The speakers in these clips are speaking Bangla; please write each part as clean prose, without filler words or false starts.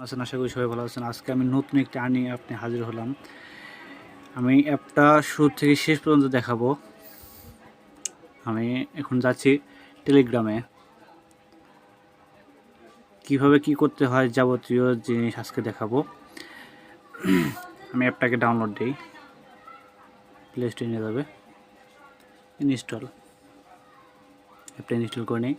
আছেন, আশা করি সবাই ভালো আছেন। আজকে আমি নতুন একটা আর্নিং অ্যাপ নিয়ে হাজির হলাম। আমি অ্যাপটা শুরু থেকে শেষ পর্যন্ত দেখাবো। আমি এখন যাচ্ছি টেলিগ্রামে। কিভাবে কি করতে হয় যাবতীয় জিনিস আজকে দেখাবো। আমি অ্যাপটাকে ডাউনলোড দিই, প্লে স্টোরে নিয়ে যাবে, ইনস্টল। অ্যাপটা ইনস্টল করে নিই।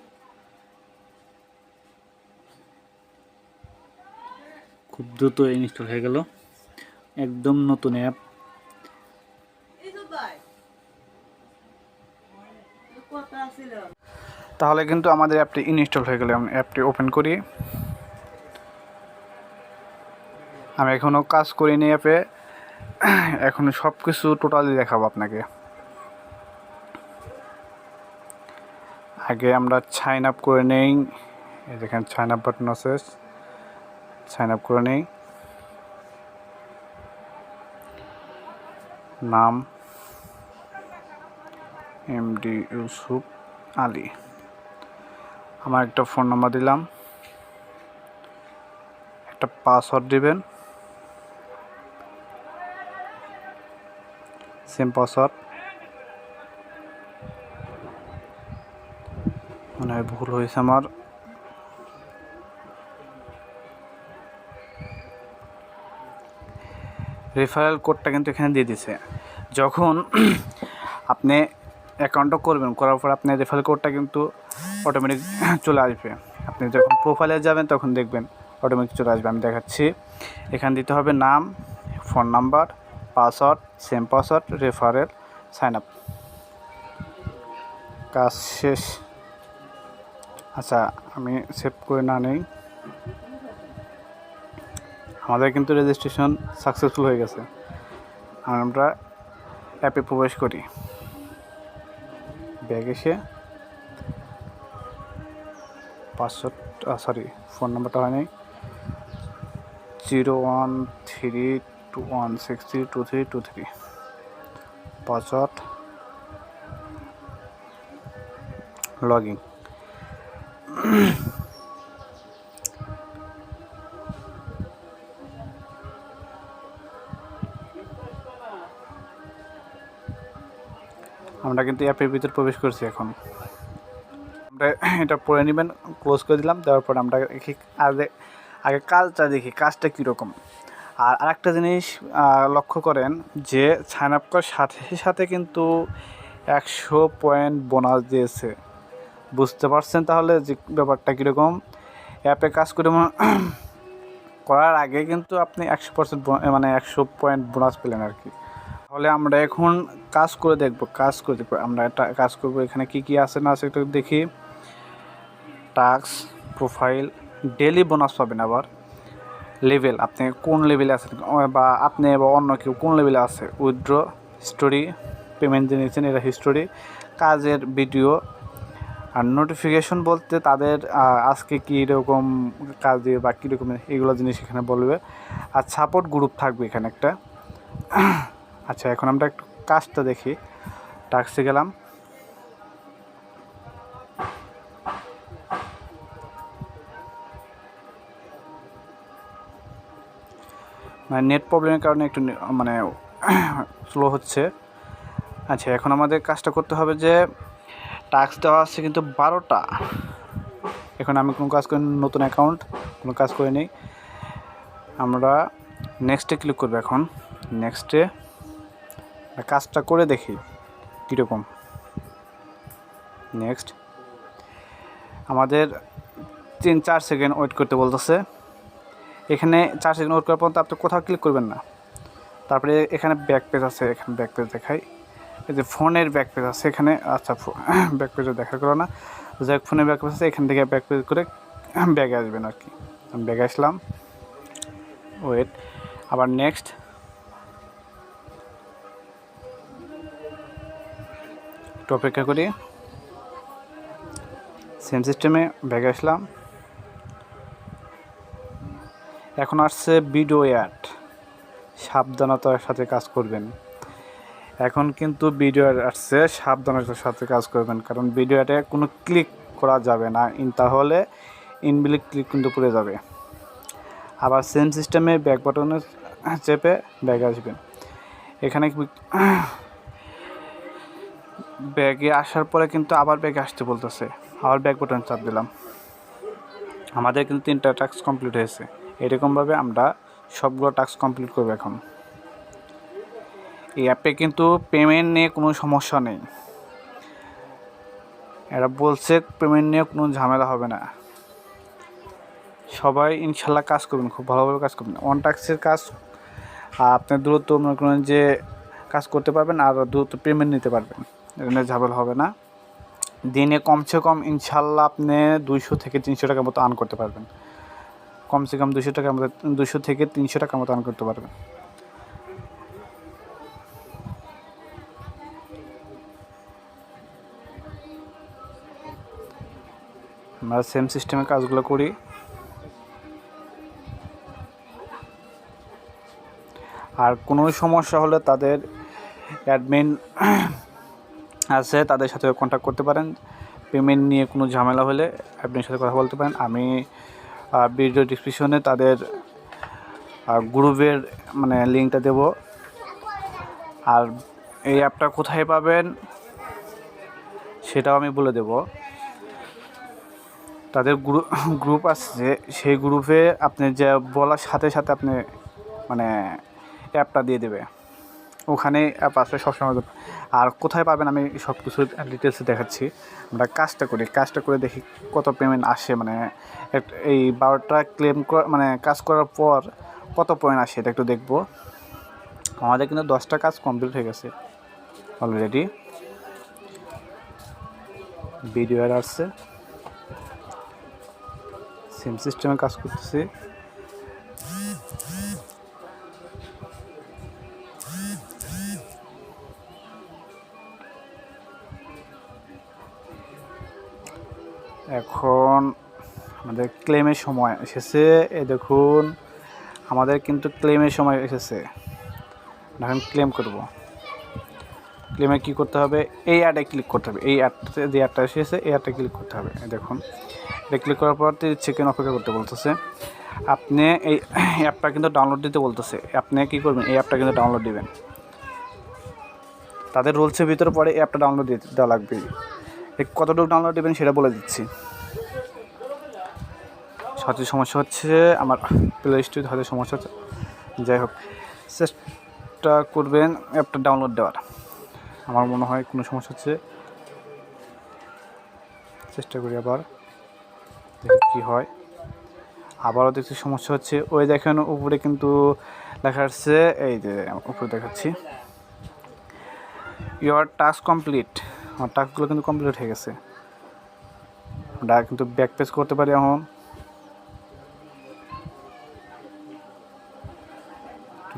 খুব দ্রুত ইনস্টল হয়ে গেল। একদম নতুন অ্যাপ। তাহলে কিন্তু আমাদের অ্যাপটি ইনস্টল হয়ে গেল। আমি অ্যাপটি ওপেন করি। আমি এখনও কাজ করিনি অ্যাপে, এখনও সব কিছু টোটালি দেখাবো আপনাকে। আগে আমরা সাইন আপ করে নেই। এই দেখেন সাইন আপ বাটন আছে, সাইন আপ করে নেই। নাম এমডি ইউসুফ আলী। আমার একটা ফোন নাম্বার দিলাম, একটা পাসওয়ার্ড দিবেন, সেম পাসওয়ার্ড। মনে হয় ভুল হয়েছে আমার। রেফারেল কোডটা কিন্তু এখানে দিয়ে দিছে। যখন আপনি অ্যাকাউন্টটা করবেন, করার পর আপনি রেফারেল কোডটা কিন্তু অটোমেটিক চলে আসবে। আপনি যখন প্রোফাইলে যাবেন তখন দেখবেন অটোমেটিক চলে আসবে। আমি দেখাচ্ছি। এখানে দিতে হবে নাম, phone number, password, same password, referral, sign up. কাজ শেষ। আচ্ছা, আমি সেভ করে না নেই। আমাদের কিন্তু রেজিস্ট্রেশন সাকসেসফুল হয়ে গেছে। আমরা অ্যাপে প্রবেশ করি। ব্যাগ এসে পাসওয়ার্ড ফোন নাম্বারটা হয়নি, 0132163232 পাসওয়ার্ড, লগ ইন। আমরা কিন্তু অ্যাপের ভিতর প্রবেশ করছি। এখন আমরা এটা পড়ে নেবেন, ক্লোজ করে দিলাম। দেওয়ার পর আমরা আগে কাজটা দেখি, কাজটা কীরকম। আর আরেকটা জিনিস লক্ষ্য করেন যে সাইন আপ করার সাথে সাথে কিন্তু 100 পয়েন্ট বোনাস দিয়েছে। বুঝতে পারছেন তাহলে যে ব্যাপারটা কীরকম। অ্যাপে কাজ করে করার আগে কিন্তু আপনি 100% মানে 100 পয়েন্ট বোনাস পেলেন আর কি। তাহলে আমরা এখন কাজ করে দেখব। আমরা একটা কাজ করব। এখানে কি কি আছে না আছে একটু দেখি। টাস্ক, প্রোফাইল, ডেলি বোনাস পাবেন। আবার লেভেল, আপনি কোন লেভেলে আছেন বা আপনি বা অন্য কেউ কোন লেভেলে আছে। উইথড্র, হিস্টোরি, পেমেন্ট যে নিয়েছেন এটা হিস্টোরি, কাজের ভিডিও। আর নোটিফিকেশন বলতে তাদের আজকে কীরকম কাজ দিয়ে বা কীরকম এগুলো জিনিস এখানে বলবে। আর সাপোর্ট গ্রুপ থাকবে এখানে একটা। আচ্ছা, এখন আমরা একটু কাজটা দেখি। টাস্কে গেলাম। মানে নেট প্রবলেমের কারণে একটু মানে স্লো হচ্ছে। আচ্ছা, এখন আমাদের কাজটা করতে হবে যে টাস্ক দেওয়া আছে কিন্তু 12টা। এখন আমি কোনো কাজ করি, নতুন অ্যাকাউন্ট, কোনো কাজ করে নেই। আমরা নেক্সটে ক্লিক করবো। এখন নেক্সটে কাজটা করে দেখি কীরকম। নেক্সট। আমাদের 3-4 সেকেন্ড ওয়েট করতে বলতেছে। এখানে 4 সেকেন্ড ওয়েট করার পর আপনি কোথাও ক্লিক করবেন না। তারপরে এখানে ব্যাক পেজ আছে, এখানে ব্যাক পেজ দেখাই। এই যে ফোনের ব্যাক পেজ আছে এখানে। আচ্ছা, ব্যাক পেজও দেখা করো না, যাই হোক ফোনের ব্যাক পেজ আছে, এখান থেকে ব্যাক পেজ করে ব্যাগে আসবেন আর কি। আমি ব্যাগে আসলাম। ওয়েট, আবার নেক্সট। একটু অপেক্ষা করি। সেম সিস্টেমে ব্যাগে আসলাম। এখন আসছে ভিডিও অ্যাড। সাবধানতার সাথে কাজ করবেন। এখন কিন্তু ভিডিও অ্যাড আসছে, সাবধানতার সাথে কাজ করবেন, কারণ ভিডিও অ্যাডে কোনো ক্লিক করা যাবে না, তাহলে ইনভ্যালিড ক্লিক কিন্তু পড়ে যাবে। আবার সেম সিস্টেমে ব্যাক বাটনে চেপে ব্যাগে আসবেন। এখানে ব্যাগে আসার পরে কিন্তু আবার ব্যাগে আসতে বলতেছে, আবার ব্যাক বাটন চাপ দিলাম। আমাদের কিন্তু 3টা টাস্ক কমপ্লিট হয়েছে। এরকমভাবে আমরা সবগুলো টাস্ক কমপ্লিট করব। এখন এই অ্যাপে কিন্তু পেমেন্ট নিয়ে কোনো সমস্যা নেই। এরা বলছে পেমেন্ট নিয়ে কোনো ঝামেলা হবে না। সবাই ইনশাল্লাহ কাজ করবেন, খুব ভালোভাবে কাজ করবেন। অন টাস্কের কাজ আপনি দ্রুত মনে করেন যে কাজ করতে পারবেন আর দ্রুত পেমেন্ট নিতে পারবেন, এটা ঝামেলা হবে না। দিনে কমসে কম ইনশাল্লাহ আপনি 200 থেকে 300 টাকার মতো আর্ন করতে পারবেন। কমসে কম 200 থেকে 300 টাকার মতো আর্ন করতে পারবেন। আমরা সেম সিস্টেমে কাজগুলো করি। আর কোনো সমস্যা হলে তাদের অ্যাডমিন আছে, তাদের সাথে কন্ট্যাক্ট করতে পারেন। পেমেন্ট নিয়ে কোনো ঝামেলা হলে অ্যাডমিনের সাথে কথা বলতে পারেন। আমি ভিডিও ডিসক্রিপশনে তাদের গ্রুপের লিঙ্কটা দেব। আর এই অ্যাপটা কোথায় পাবেন সেটাও আমি বলে দেব। তাদের গ্রুপ আছে, সেই গ্রুপে আপনি যে বলার সাথে সাথে আপনি অ্যাপটা দিয়ে দেবে। ওখানে অ্যাপ আছে সবসময়। আর কোথায় পাবেন আমি সব কিছু ডিটেলসে দেখাচ্ছি। আমরা কাজটা করে দেখি কত পেমেন্ট আসে। এই 12টা ক্লেম কাজ করার পর কত পয়েন্ট আসে এটা একটু দেখব। আমাদের কিন্তু 10টা কাজ কমপ্লিট হয়ে গেছে অলরেডি। ভিডিও এর আসছে, সেম সিস্টেমে কাজ করতেছি। এখন আমাদের ক্লেমের সময় এসেছে। এই দেখুন, আমাদের কিন্তু ক্লেমের সময় এসেছে। এখন ক্লেম করব। ক্লেমে কী করতে হবে? এই অ্যাডে ক্লিক করতে হবে। এই অ্যাডটাতে যে অ্যাডটা এসেছে এই অ্যাডটা ক্লিক করতে হবে। দেখুন, এটা ক্লিক করার পর 30 সেকেন্ড অপেক্ষা করতে বলতেছে। আপনি এই অ্যাপটা কিন্তু ডাউনলোড দিতে বলতেছে। আপনি কী করবেন? এই অ্যাপটা কিন্তু ডাউনলোড দিবেন। তাদের রুলসের ভিতরে পরে এই অ্যাপটা ডাউনলোড দেওয়া লাগবে। কতটুকু ডাউনলোড দেবেন সেটা বলে দিচ্ছি। সবচেয়ে সমস্যা হচ্ছে আমার প্লে স্টোরে হয়তো সমস্যা হচ্ছে। যাই হোক, চেষ্টা করবেন অ্যাপটা ডাউনলোড দেওয়ার। আমার মনে হয় কোনো সমস্যা হচ্ছে। চেষ্টা করি আবার, দেখি কী হয়। আবারও দেখছি সমস্যা হচ্ছে। ওই দেখেন উপরে কিন্তু লেখা আসছে, এই যে উপরে দেখাচ্ছি, ইউর টাস্ক কমপ্লিট। আমার টাস্কগুলো কিন্তু কমপ্লিট হয়ে গেছে। আমরা কিন্তু ব্যাক পেজ করতে পারি। এখন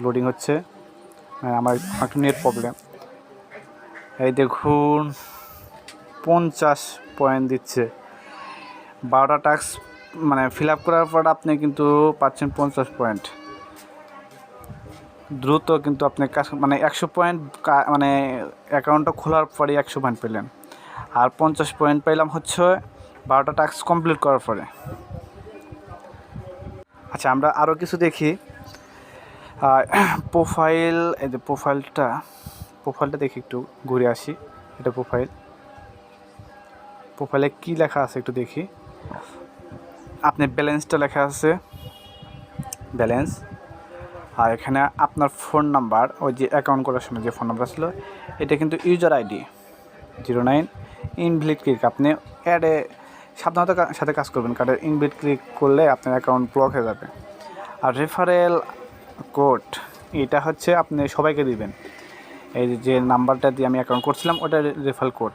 লোডিং হচ্ছে, আমার একটু নেট প্রবলেম। এই দেখুন 50 পয়েন্ট দিচ্ছে। 12টা টাস্ক ফিল আপ করার পর আপনি কিন্তু পাচ্ছেন 50 পয়েন্ট। দ্রুত কিন্তু আপনি কাজ 100 পয়েন্ট অ্যাকাউন্টটা খোলার পরে 100 পয়েন্ট পেলেন। আর 50 পয়েন্ট পেলাম হচ্ছে 12টা টাস্ক কমপ্লিট করার পরে। আচ্ছা, আমরা আরও কিছু দেখি। প্রোফাইল, এই যে প্রোফাইলটা দেখি, একটু ঘুরে আসি। এটা প্রোফাইলে কী লেখা আছে একটু দেখি। আপনি ব্যালেন্সটা লেখা আছে, ব্যালেন্স। আর এখানে আপনার ফোন নাম্বার, ওই যে অ্যাকাউন্ট করার সময় যে ফোন নাম্বার ছিল, এটা কিন্তু ইউজার আইডি 09 ইনভ্যালিড ক্লিক। আপনি অ্যাডে সাবধানতার সাথে কাজ করবেন, কারণ ইনভ্যালিড ক্লিক করলে আপনার অ্যাকাউন্ট ব্লক হয়ে যাবে। আর রেফারেল কোড, এটা হচ্ছে আপনি সবাইকে দিবেন। এই যে নাম্বারটা দিয়ে আমি অ্যাকাউন্ট করছিলাম, ওটা রেফারেল কোড।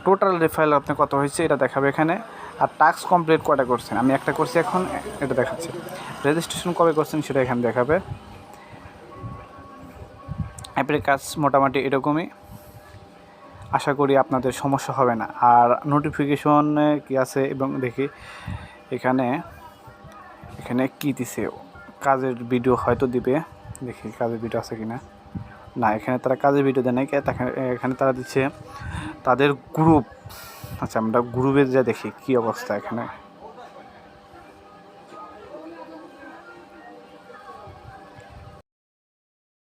টোটাল রেফারেল আপনি কত হয়েছে এটা দেখাবে এখানে। আর টাস্ক কমপ্লিট কটা করছেন, আমি একটা করছি এখন, এটা দেখাচ্ছে। রেজিস্ট্রেশন কবে করছেন সেটা এখানে দেখাবে। অ্যাপের কাজ মোটামুটি এরকমই। আশা করি আপনাদের সমস্যা হবে না। আর নোটিফিকেশনে কি আছে এবং দেখি এখানে কি দিছে, কাজের ভিডিও হয়তো দিবে। দেখি কাজের ভিডিও আছে কি না। না, এখানে তারা কাজের ভিডিও দেয় নাই। এখানে তারা দিচ্ছে তাদের গ্রুপ। আচ্ছা, আমরা গ্রুপে যা দেখি কী অবস্থা এখানে।